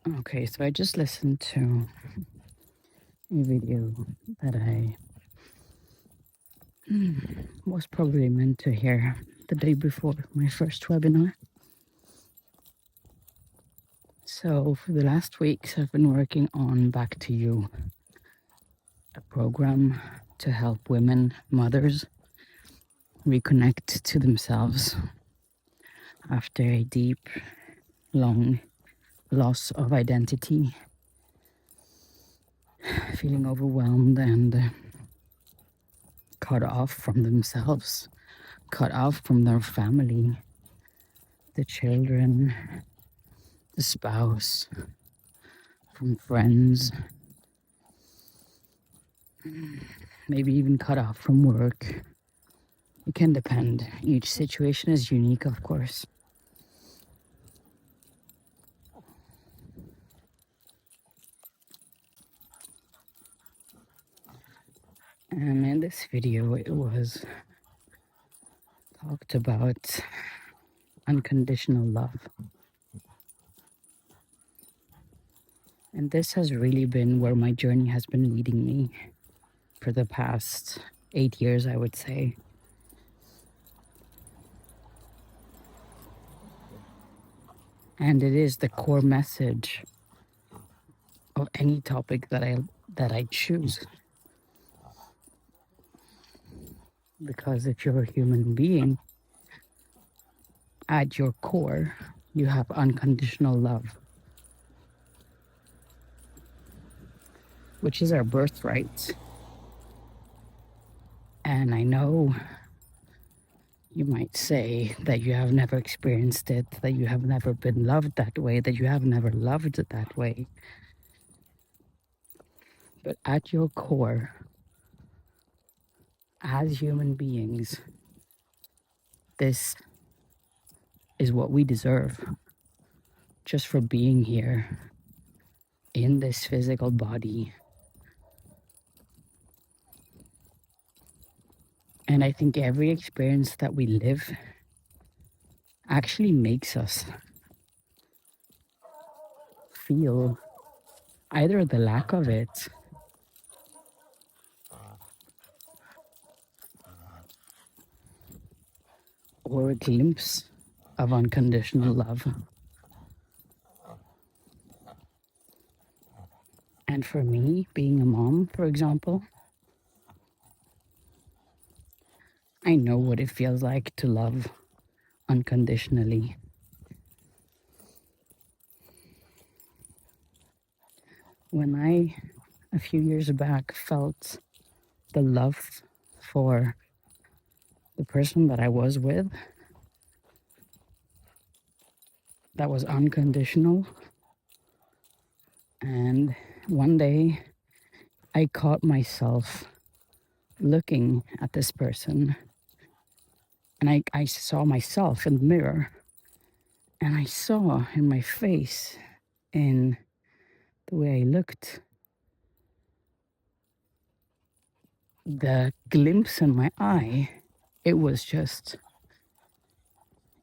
Okay, so I just listened to a video that I was probably meant to hear the day before my first webinar. So for the last weeks, I've been working on Back to You, a program to help women, mothers, reconnect to themselves after a deep, long loss of identity, feeling overwhelmed and cut off from themselves, cut off from their family, the children, the spouse, from friends, maybe even cut off from work. It can depend. Each situation is unique, of course. And in this video, it was talked about unconditional love. And this has really been where my journey has been leading me for the past 8 years, I would say. And it is the core message of any topic that I choose. Because if you're a human being, at your core, you have unconditional love, which is our birthright. And I know you might say that you have never experienced it, that you have never been loved that way, that you have never loved it that way. But at your core, as human beings, this is what we deserve just for being here in this physical body. And I think every experience that we live actually makes us feel either the lack of it or a glimpse of unconditional love. And for me, being a mom, for example, I know what it feels like to love unconditionally. When I, a few years back, felt the love for the person that I was with, that was unconditional. And one day I caught myself looking at this person, and I saw myself in the mirror, and I saw in my face, in the way I looked, the glimpse in my eye, it was just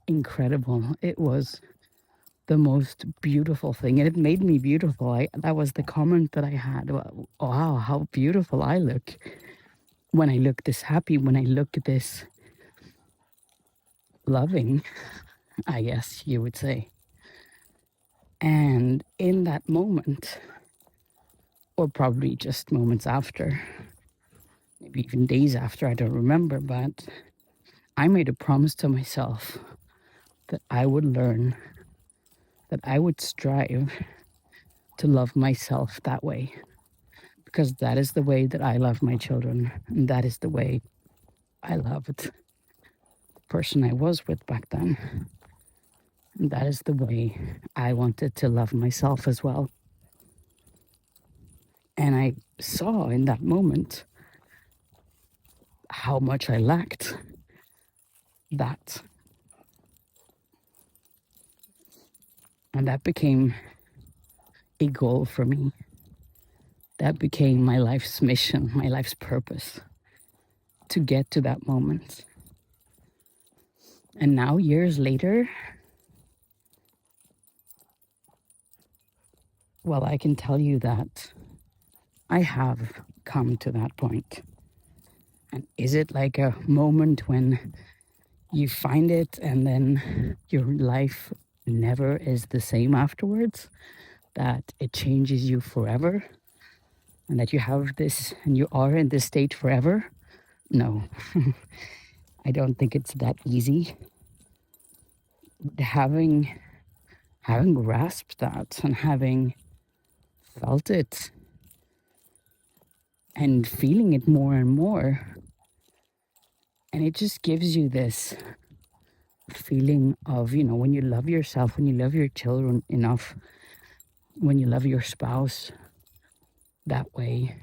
incredible. It was the most beautiful thing, and it made me beautiful. That was the comment that I had. Wow, how beautiful I look when I look this happy, when I look this loving, I guess you would say. And in that moment, or probably just moments after, maybe even days after, I don't remember, but I made a promise to myself that I would learn, that I would strive to love myself that way, because that is the way that I love my children, and that is the way I loved the person I was with back then. And that is the way I wanted to love myself as well. And I saw in that moment how much I lacked that. And that became a goal for me. That became my life's mission, my life's purpose, to get to that moment. And now, years later, Well, I can tell you that I have come to that point. And is it like a moment when you find it and then your life never is the same afterwards? That it changes you forever? And that you have this and you are in this state forever? No, I don't think it's that easy. Having grasped that and having felt it and feeling it more and more, and it just gives you this feeling of, when you love yourself, when you love your children enough, when you love your spouse that way,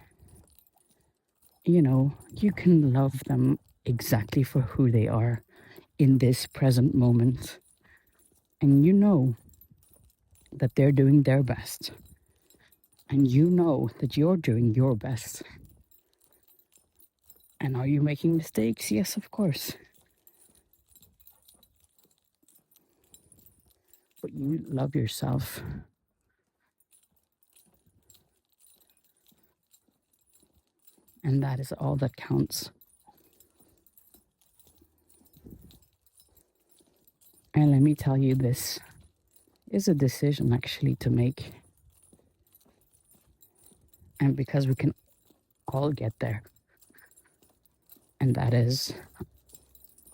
you can love them exactly for who they are in this present moment. And you know that they're doing their best. And you know that you're doing your best. And are you making mistakes? Yes, of course. But you love yourself. And that is all that counts. And let me tell you, this is a decision actually to make. And because we can all get there. And that is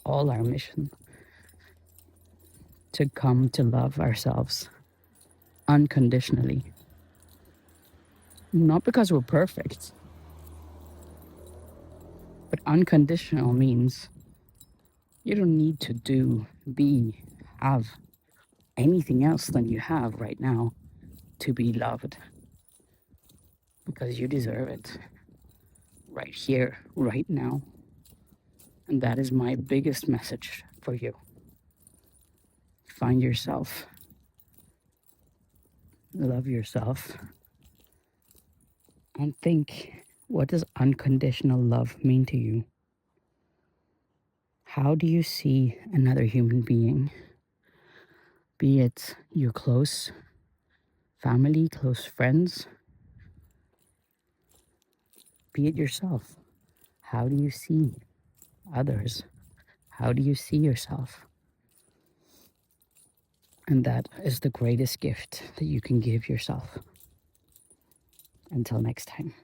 all our mission, to come to love ourselves unconditionally. Not because we're perfect, but unconditional means you don't need to do, be, have anything else than you have right now to be loved. Because you deserve it right here, right now. And that is my biggest message for you. Find yourself. Love yourself. And think, what does unconditional love mean to you? How do you see another human being? Be it your close family, close friends, be it yourself. How do you see others? How do you see yourself? And that is the greatest gift that you can give yourself. Until next time.